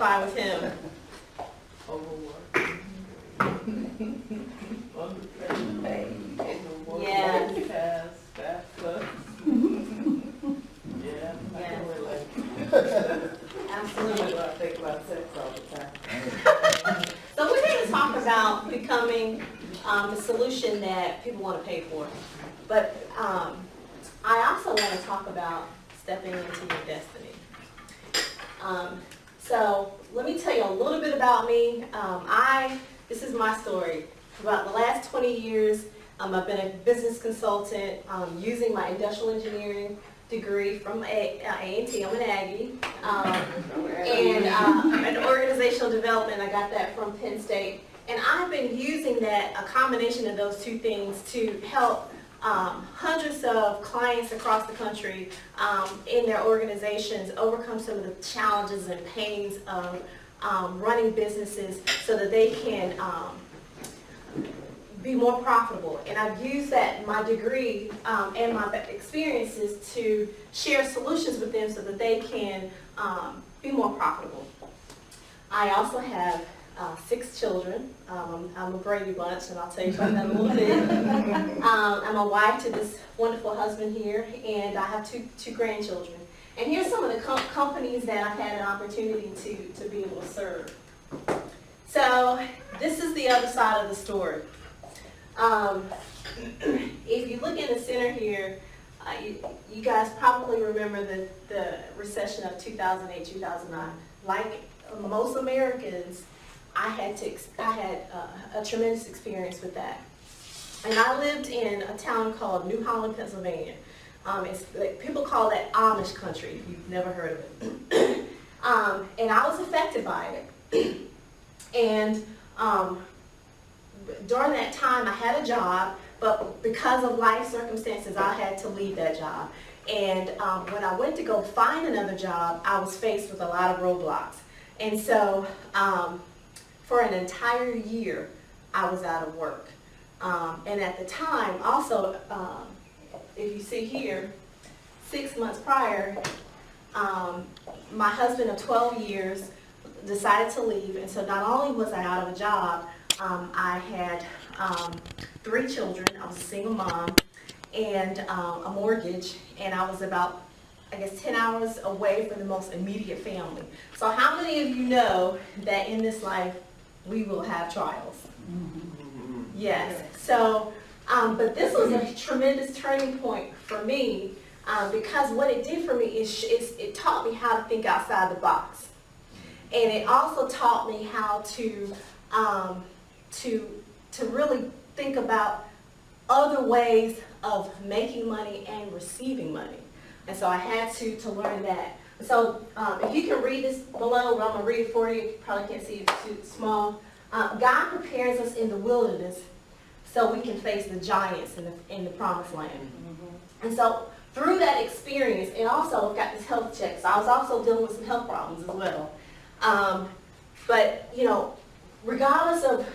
identify with him. Overwork. Underpaid. Yes. Task, staff plus. Yeah, I Yes. can relate. Absolutely. I think about sex all the time. So we're going to talk about becoming the solution that people want to pay for. But I also want to talk about stepping into your destiny. So let me tell you a little bit about me. This is my story. For about the last 20 years, I've been a business consultant using my industrial engineering degree from A&T. I'm an Aggie. And organizational development, I got that from Penn State. And I've been using that, a combination of those two things, to help hundreds of clients across the country in their organizations overcome some of the challenges and pains of running businesses so that they can be more profitable. And I've used that, my degree and my experiences, to share solutions with them so that they can be more profitable. I also have 6 children. I'm a Brady Bunch, and I'll tell you about that in a little bit. I'm a wife to this wonderful husband here, and I have two grandchildren. And here's some of the companies that I've had an opportunity to be able to serve. So this is the other side of the story. If you look in the center here, you guys probably remember the recession of 2008, 2009. Like most Americans, I had a tremendous experience with that. And I lived in a town called New Holland, Pennsylvania. People call that Amish country, if you've never heard of it. And I was affected by it. And during that time, I had a job, but because of life circumstances, I had to leave that job. And when I went to go find another job, I was faced with a lot of roadblocks. And so for an entire year, I was out of work. And at the time, also, if you see here, 6 months prior, my husband of 12 years decided to leave. And so not only was I out of a job, I had 3 children. I was a single mom and a mortgage, and I was about, I guess, 10 hours away from the most immediate family. So how many of you know that in this life we will have trials? Yes. So, but this was a tremendous turning point for me because what it did for me is it taught me how to think outside the box. And it also taught me how to really think about other ways of making money and receiving money. And so I had to learn that. So if you can read this below, but I'm going to read it for you. You probably can't see it, it's too small. God prepares us in the wilderness so we can face the giants in the promised land. Mm-hmm. And so through that experience, and also I've got this health check, so I was also dealing with some health problems as well. But, you know, regardless of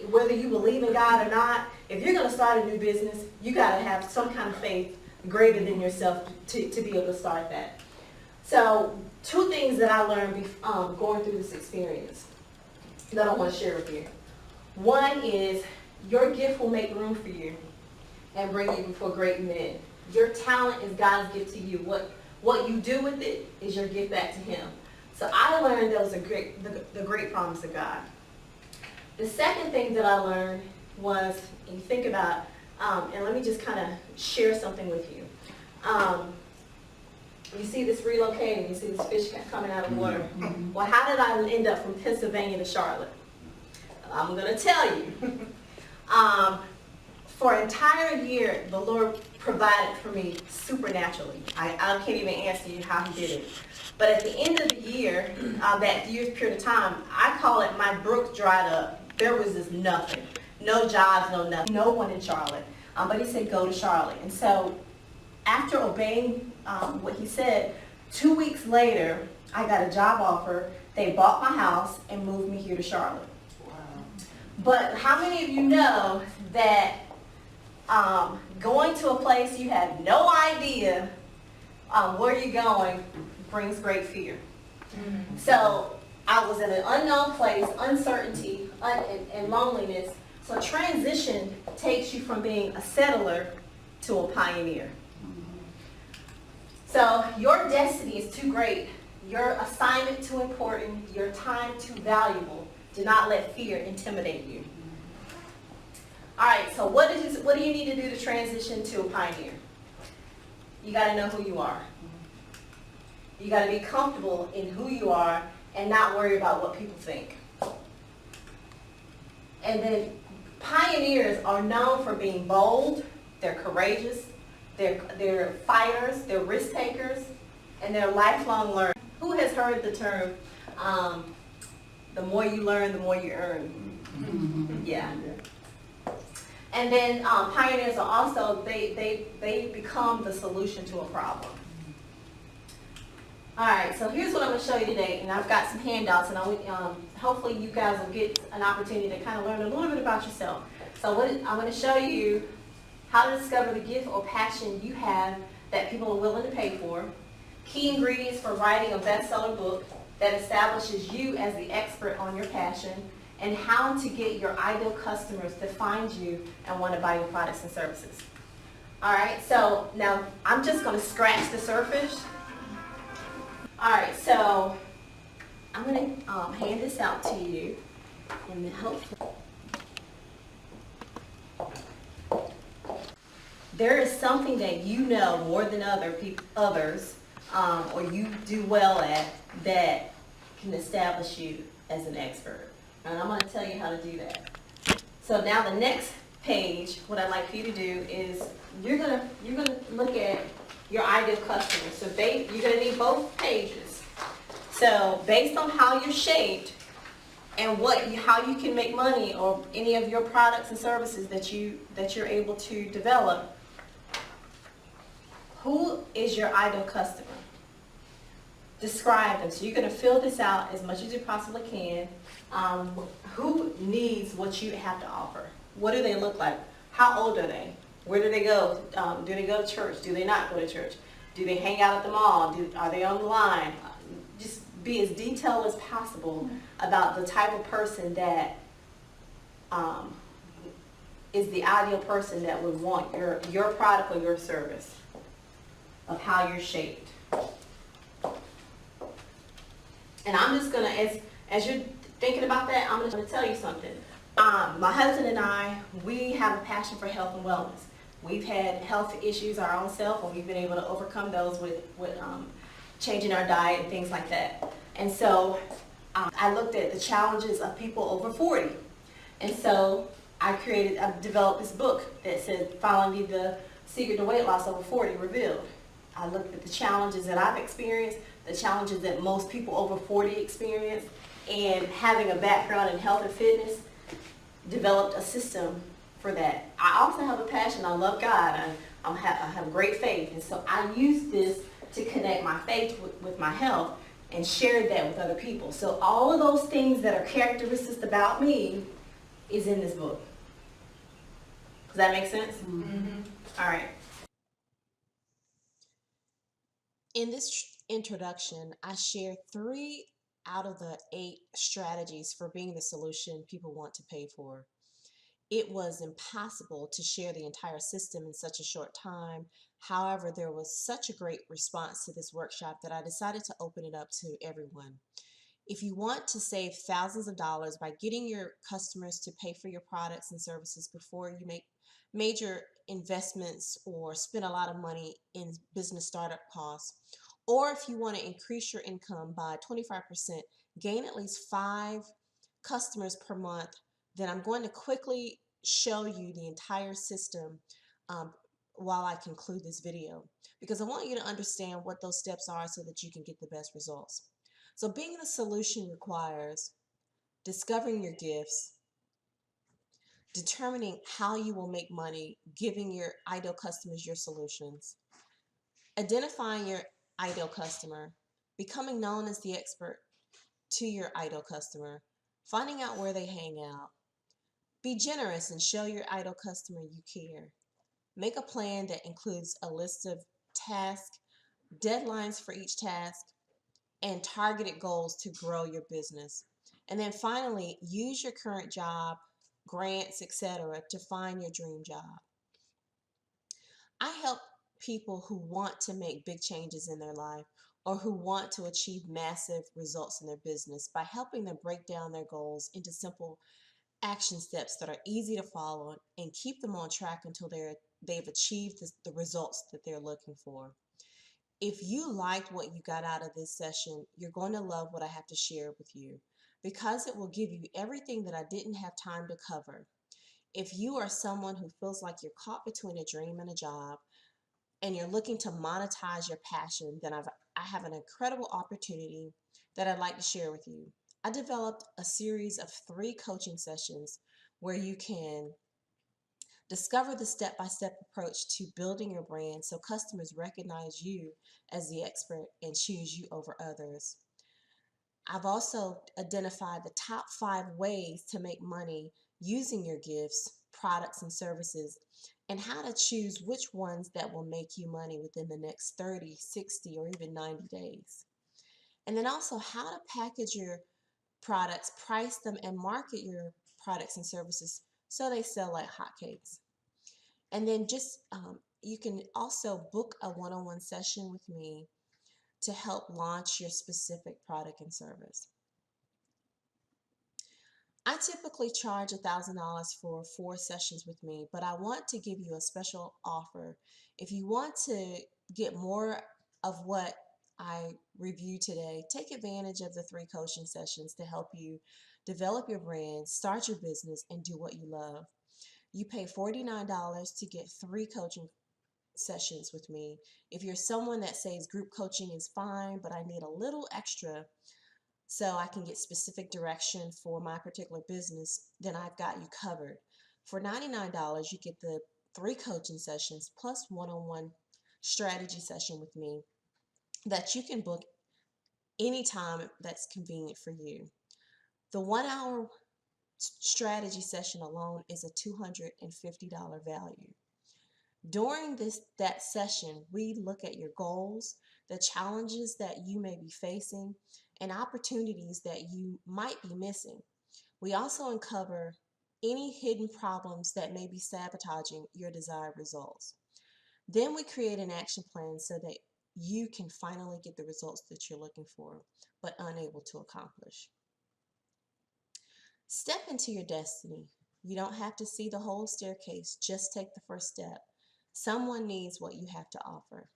whether you believe in God or not, if you're going to start a new business, you got to have some kind of faith greater than yourself to be able to start that. So 2 things that I learned going through this experience that I want to share with you. One is your gift will make room for you and bring you before great men. Your talent is God's gift to you. What you do with it is your gift back to Him. So I learned that was the great promise of God. The second thing that I learned was, and you think about, and let me just kind of share something with you. You see this relocating, you see this fish coming out of the water. Mm-hmm. Well, how did I end up from Pennsylvania to Charlotte? I'm going to tell you. For an entire year, the Lord provided for me supernaturally. I can't even answer you how He did it. But at the end of the year, that year's period of time, I call it my brook dried up. There was just nothing. No jobs, no nothing. No one in Charlotte. But He said, go to Charlotte. And so after obeying what He said, 2 weeks later, I got a job offer. They bought my house and moved me here to Charlotte. Wow. But how many of you know that going to a place you have no idea where you're going brings great fear? Mm-hmm. So I was in an unknown place, uncertainty, and loneliness. So transition takes you from being a settler to a pioneer. So your destiny is too great, your assignment too important, your time too valuable. Do not let fear intimidate you. All right, so what do you need to do to transition to a pioneer? You got to know who you are. You got to be comfortable in who you are and not worry about what people think. And then pioneers are known for being bold, they're courageous, they're fighters, they're risk takers, and they're lifelong learners. Who has heard the term, the more you learn, the more you earn? Yeah. And then pioneers are also, they become the solution to a problem. All right, so here's what I'm going to show you today, and I've got some handouts, and hopefully you guys will get an opportunity to kind of learn a little bit about yourself. So I'm going to show you how to discover the gift or passion you have that people are willing to pay for, key ingredients for writing a bestseller book that establishes you as the expert on your passion, and how to get your ideal customers to find you and want to buy your products and services. All right, so now I'm just going to scratch the surface. All right, so I'm going to hand this out to you, and then hopefully there is something that you know more than others, or you do well at, that can establish you as an expert. And I'm going to tell you how to do that. So now the next page, what I'd like for you to do is you're gonna look at your ideal customers. So you're gonna need both pages. So based on how you're shaped and how you can make money, or any of your products and services that you're able to develop, who is your ideal customer? Describe them. So you're going to fill this out as much as you possibly can. Who needs what you have to offer? What do they look like? How old are they? Where do they go? Do they go to church? Do they not go to church? Do they hang out at the mall? Are they online? Just be as detailed as possible about the type of person that is the ideal person that would want your product or your service, of how you're shaped. And I'm just going to, as you're thinking about that, I'm just going to tell you something. My husband and I, we have a passion for health and wellness. We've had health issues our own self, and we've been able to overcome those with changing our diet and things like that. And so I looked at the challenges of people over 40. And so I developed this book that said, Finally the Secret to Weight Loss Over 40 Revealed. I looked at the challenges that I've experienced, the challenges that most people over 40 experience, and having a background in health and fitness, developed a system for that. I also have a passion. I love God. I have great faith. And so I use this to connect my faith with my health and share that with other people. So all of those things that are characteristics about me is in this book. Does that make sense? Mm-hmm. All right. In this introduction, I share 3 out of the 8 strategies for being the solution people want to pay for. It was impossible to share the entire system in such a short time. However, there was such a great response to this workshop that I decided to open it up to everyone. If you want to save thousands of dollars by getting your customers to pay for your products and services before you make major investments or spend a lot of money in business startup costs, or if you want to increase your income by 25%, gain at least 5 customers per month, then I'm going to quickly show you the entire system while I conclude this video, because I want you to understand what those steps are so that you can get the best results. So being the solution requires discovering your gifts, determining how you will make money, giving your ideal customers your solutions, identifying your ideal customer, becoming known as the expert to your ideal customer, finding out where they hang out. Be generous and show your ideal customer you care. Make a plan that includes a list of tasks, deadlines for each task, and targeted goals to grow your business. And then finally, use your current job, grants, etc., to find your dream job. I help people who want to make big changes in their life or who want to achieve massive results in their business by helping them break down their goals into simple action steps that are easy to follow and keep them on track until they've achieved the results that they're looking for. If you liked what you got out of this session, you're going to love what I have to share with you because it will give you everything that I didn't have time to cover. If you are someone who feels like you're caught between a dream and a job and you're looking to monetize your passion, then I have an incredible opportunity that I'd like to share with you. I developed a series of 3 coaching sessions where you can discover the step-by-step approach to building your brand so customers recognize you as the expert and choose you over others. I've also identified the top 5 ways to make money using your gifts, products, and services, and how to choose which ones that will make you money within the next 30, 60, or even 90 days. And then also how to package your products, price them, and market your products and services so they sell like hotcakes. And then you can also book a one-on-one session with me to help launch your specific product and service. I typically charge $1,000 for 4 sessions with me, but I want to give you a special offer. If you want to get more of what I reviewed today, take advantage of the 3 coaching sessions to help you develop your brand, start your business, and do what you love. You pay $49 to get 3 coaching sessions with me. If you're someone that says group coaching is fine, but I need a little extra so I can get specific direction for my particular business, then I've got you covered. For $99, you get the 3 coaching sessions plus one-on-one strategy session with me that you can book anytime that's convenient for you. The 1-hour strategy session alone is a $250 value. During that session, we look at your goals, the challenges that you may be facing, and opportunities that you might be missing. We also uncover any hidden problems that may be sabotaging your desired results. Then we create an action plan so that you can finally get the results that you're looking for, but unable to accomplish. Step into your destiny. You don't have to see the whole staircase, just take the first step. Someone needs what you have to offer.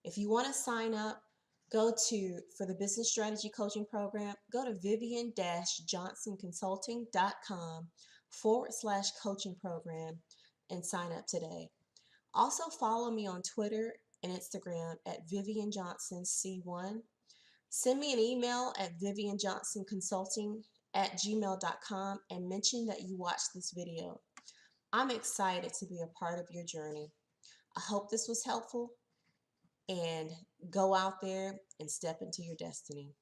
If you want to sign up, for the Business Strategy Coaching Program, go to vivian-johnsonconsulting.com/coaching program and sign up today. Also follow me on Twitter and Instagram at Vivian Johnson C1. Send me an email at vivianjohnsonconsulting@gmail.com and mention that you watched this video. I'm excited to be a part of your journey. I hope this was helpful, and go out there and step into your destiny.